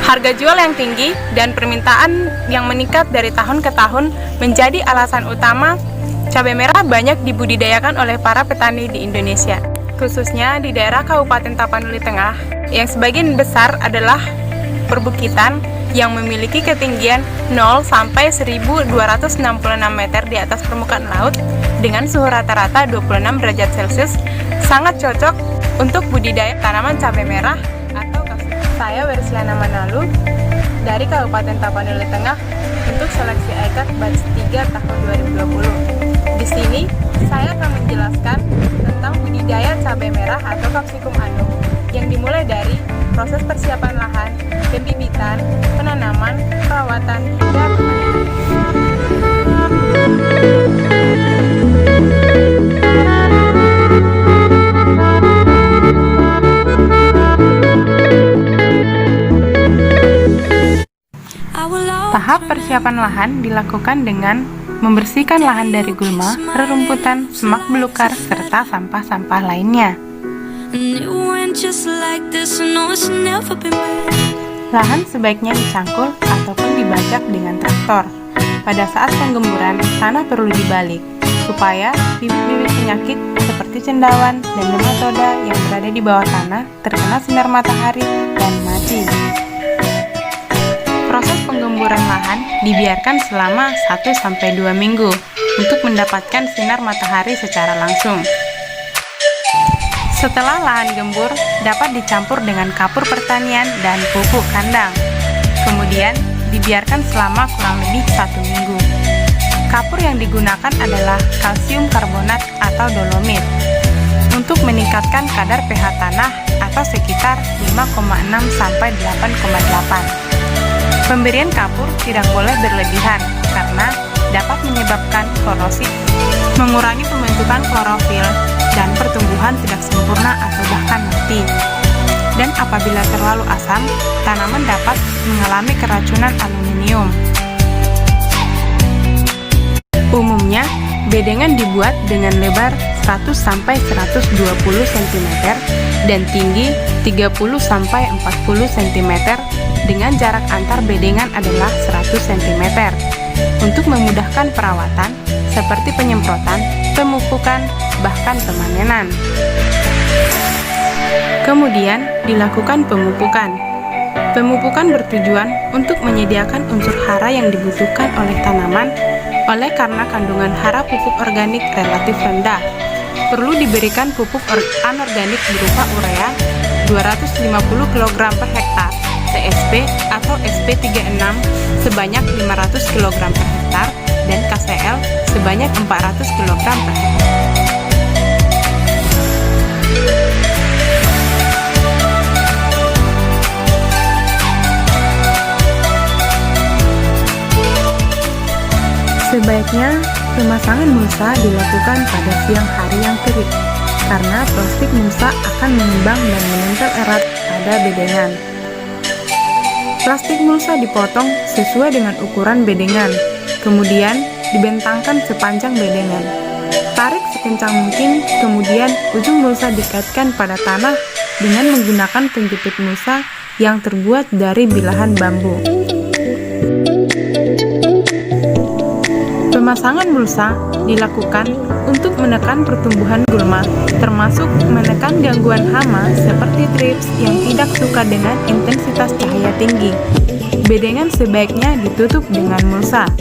Harga jual yang tinggi dan permintaan yang meningkat dari tahun ke tahun menjadi alasan utama cabai merah banyak dibudidayakan oleh para petani di Indonesia, khususnya di daerah Kabupaten Tapanuli Tengah, yang sebagian besar adalah perbukitan yang memiliki ketinggian 0 sampai 1266 meter di atas permukaan laut dengan suhu rata-rata 26 derajat Celcius, sangat cocok untuk budidaya tanaman cabai merah atau kasus. Saya Wersiana Manalu dari Kabupaten Tapanuli Tengah untuk seleksi ikat batch 3 tahun 2020. Di sini saya akan menjelaskan tentang budidaya cabai merah atau Capsicum annuum yang dimulai dari proses persiapan lahan, pembibitan, penanaman, perawatan, hingga pemanenan. Tahap persiapan lahan dilakukan dengan membersihkan lahan dari gulma, rerumputan, semak belukar, serta sampah-sampah lainnya. Lahan sebaiknya dicangkul ataupun dibajak dengan traktor. Pada saat penggemburan, tanah perlu dibalik supaya bibit-bibit penyakit seperti cendawan dan nematoda yang berada di bawah tanah terkena sinar matahari dan mati. Proses penggemburan lahan dibiarkan selama 1-2 minggu untuk mendapatkan sinar matahari secara langsung. Setelah lahan gembur, dapat dicampur dengan kapur pertanian dan pupuk kandang. Kemudian, dibiarkan selama kurang lebih 1 minggu. Kapur yang digunakan adalah kalsium karbonat atau dolomit untuk meningkatkan kadar pH tanah atau sekitar 5,6 sampai 8,8. Pemberian kapur tidak boleh berlebihan karena dapat menyebabkan korosi, mengurangi pembentukan klorofil, dan pertumbuhan tidak sempurna atau bahkan mati. Dan apabila terlalu asam, tanaman dapat mengalami keracunan aluminium. Umumnya, bedengan dibuat dengan lebar 100 sampai 120 cm dan tinggi 30 sampai 40 cm dengan jarak antar bedengan adalah 100 cm untuk memudahkan perawatan seperti penyemprotan, pemupukan, bahkan pemanenan. Kemudian dilakukan pemupukan. Pemupukan bertujuan untuk menyediakan unsur hara yang dibutuhkan oleh tanaman oleh karena kandungan hara pupuk organik relatif rendah. Perlu diberikan pupuk anorganik berupa urea 250 kg per hektar, TSP atau SP36 sebanyak 500 kg per hektar, dan KCL sebanyak 400 kg per hektar. Sebaiknya pemasangan mulsa dilakukan pada siang hari yang terik, karena plastik mulsa akan mengembang dan menempel erat pada bedengan. Plastik mulsa dipotong sesuai dengan ukuran bedengan, kemudian dibentangkan sepanjang bedengan. Tarik sekencang mungkin, kemudian ujung mulsa dikaitkan pada tanah dengan menggunakan penjepit mulsa yang terbuat dari bilahan bambu. Pemasangan mulsa dilakukan untuk menekan pertumbuhan gulma, termasuk menekan gangguan hama seperti thrips yang tidak suka dengan intensitas cahaya tinggi. Bedengan sebaiknya ditutup dengan mulsa.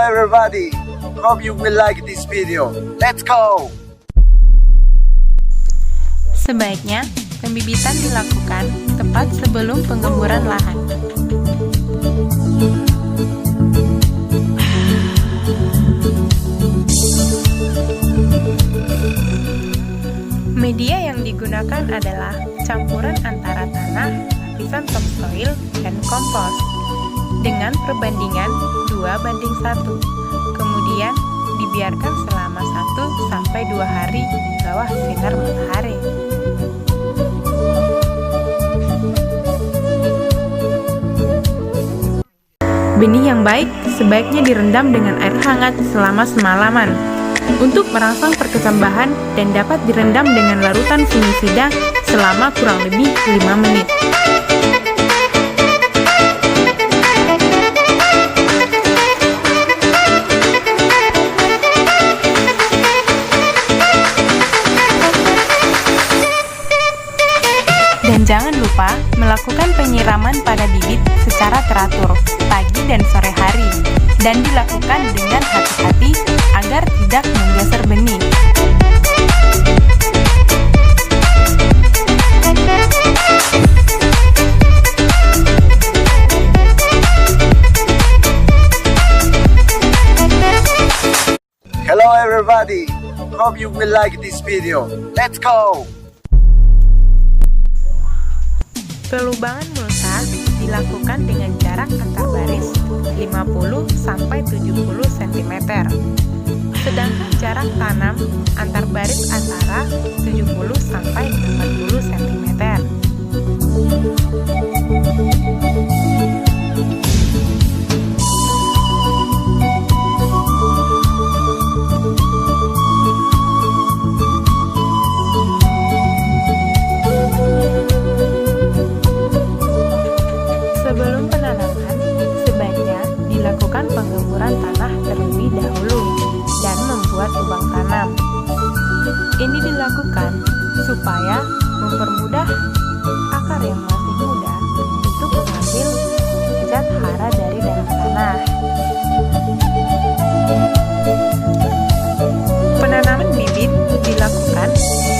everybody, hope you will like this video. Let's go! Sebaiknya, pembibitan dilakukan tepat sebelum penggemburan lahan. Media yang digunakan adalah campuran antara tanah, lapisan topsoil, dan kompos dengan perbandingan 2:1. Kemudian dibiarkan selama 1-2 hari di bawah sinar matahari. Benih yang baik sebaiknya direndam dengan air hangat selama semalaman untuk merangsang perkecambahan dan dapat direndam dengan larutan fungisida selama kurang lebih 5 menit. Dan jangan lupa melakukan penyiraman pada bibit secara teratur pagi dan sore hari, dan dilakukan dengan hati-hati agar tidak menggeser benih. Hello everybody, hope you will like this video. Let's go! Pelubangan mulsa dilakukan dengan jarak antar baris 50-70 cm. Sedangkan jarak tanam antar baris antara 70-40 cm. Sebelum penanaman, sebaiknya dilakukan penggemburan tanah terlebih dahulu dan membuat lubang tanam. Ini dilakukan supaya mempermudah akar yang masih muda untuk mengambil zat hara dari dalam tanah. Penanaman bibit dilakukan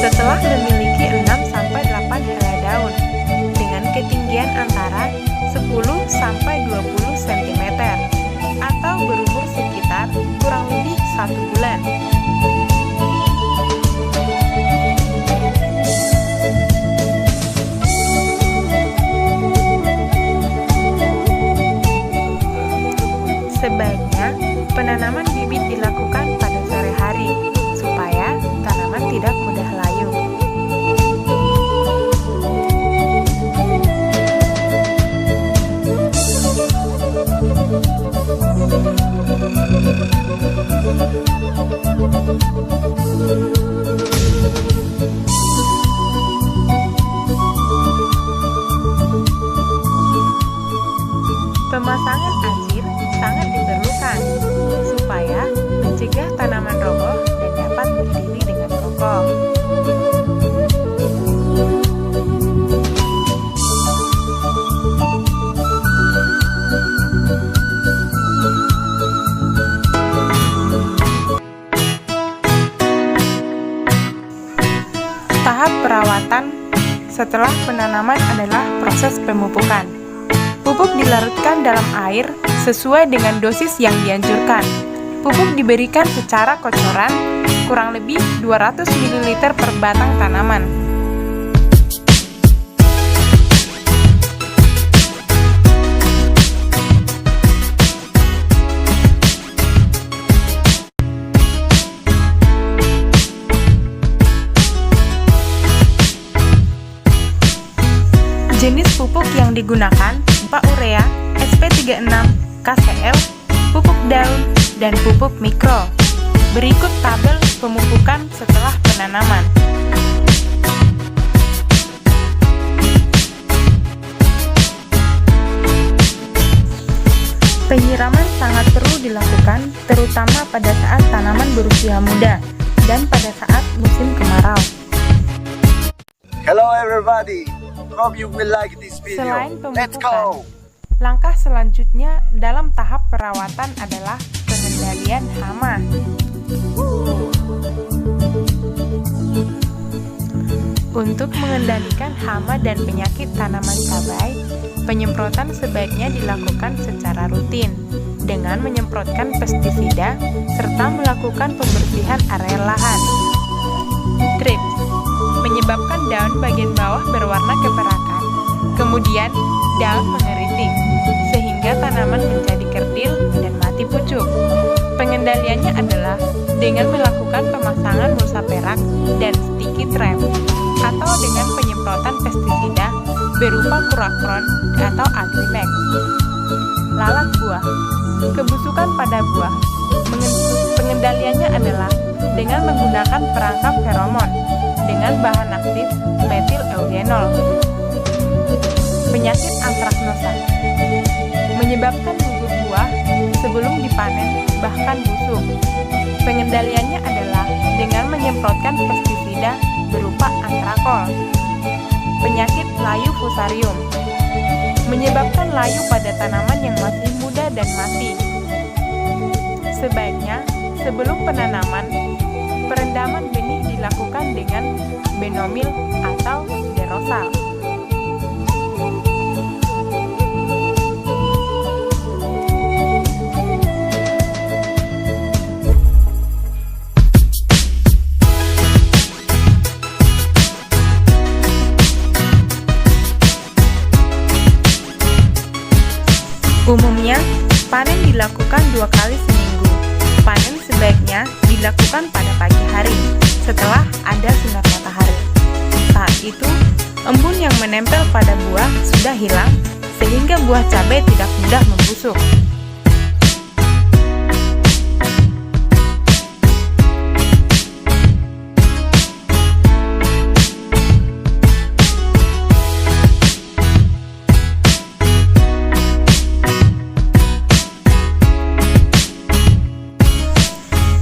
setelah memiliki 6-8 helai daun dengan ketinggian antara 10-20 cm atau berumur sekitar kurang lebih 1 bulan. Sebaiknya penanaman bibit dilakukan pada sore hari supaya tanaman tidak mudah layu. Pemasangan anjir sangat diperlukan supaya mencegah tanaman roboh dan dapat berdiri dengan kokoh. Tahap perawatan setelah penanaman adalah proses pemupukan. Pupuk dilarutkan dalam air sesuai dengan dosis yang dianjurkan. Pupuk diberikan secara kocoran kurang lebih 200 ml per batang tanaman. Jenis pupuk yang digunakan Pak Urea, SP36, KCL, pupuk daun, dan pupuk mikro. Berikut tabel pemupukan setelah penanaman. Penyiraman sangat perlu dilakukan terutama pada saat tanaman berusia muda dan pada saat musim kemarau. Hello everybody, hope you will like this video. Selain Let's pemupukan, go! Langkah selanjutnya dalam tahap perawatan adalah pengendalian hama. Untuk mengendalikan hama dan penyakit tanaman cabai, penyemprotan sebaiknya dilakukan secara rutin dengan menyemprotkan pestisida serta melakukan pembersihan area lahan. Thrips menyebabkan daun bagian bawah berwarna keperakan, kemudian daun mengeriting, sehingga tanaman menjadi kerdil dan mati pucuk. Pengendaliannya adalah dengan melakukan pemasangan mulsa perak dan sticky trap, atau dengan penyemprotan pestisida berupa kurakron atau Agrimax. Lalat buah, kebusukan pada buah. Pengendaliannya adalah dengan menggunakan perangkap feromon dengan bahan aktif metil eugenol. Penyakit antraknosa menyebabkan gugur buah sebelum dipanen bahkan busuk. Pengendaliannya adalah dengan menyemprotkan pestisida berupa antrakol. Penyakit layu fusarium menyebabkan layu pada tanaman yang masih muda dan mati. Sebaiknya sebelum penanaman, perendaman benih dilakukan dengan benomil atau derosal. Umumnya, panen dilakukan 2 kali seminggu. Panen sebaiknya dilakukan pada pagi hari, setelah ada sinar matahari. Saat itu, embun yang menempel pada buah sudah hilang, sehingga buah cabai tidak mudah membusuk.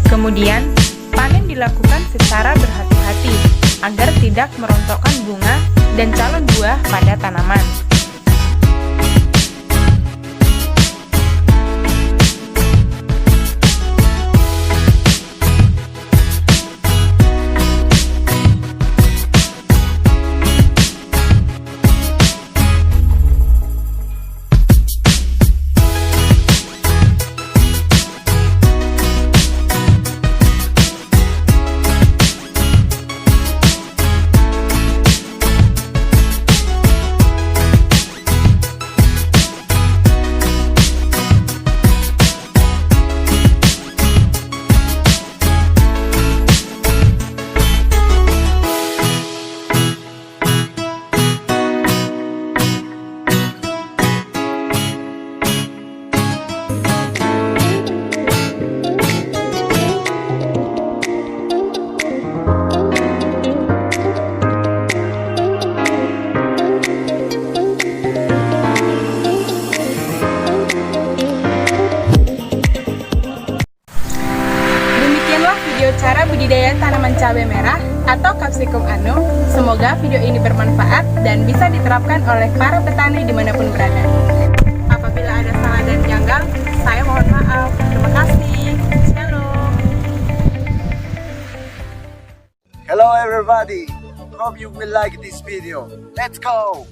Kemudian, panen dilakukan secara berhati-hati agar tidak merontokkan bunga dan calon buah pada tanaman. Cara budidaya tanaman cabai merah atau Capsicum annum. Semoga video ini bermanfaat dan bisa diterapkan oleh para petani dimanapun berada. Apabila ada salah dan janggal, saya mohon maaf. Terima kasih. Shalom. Hello everybody, hope you will like this video. Let's go!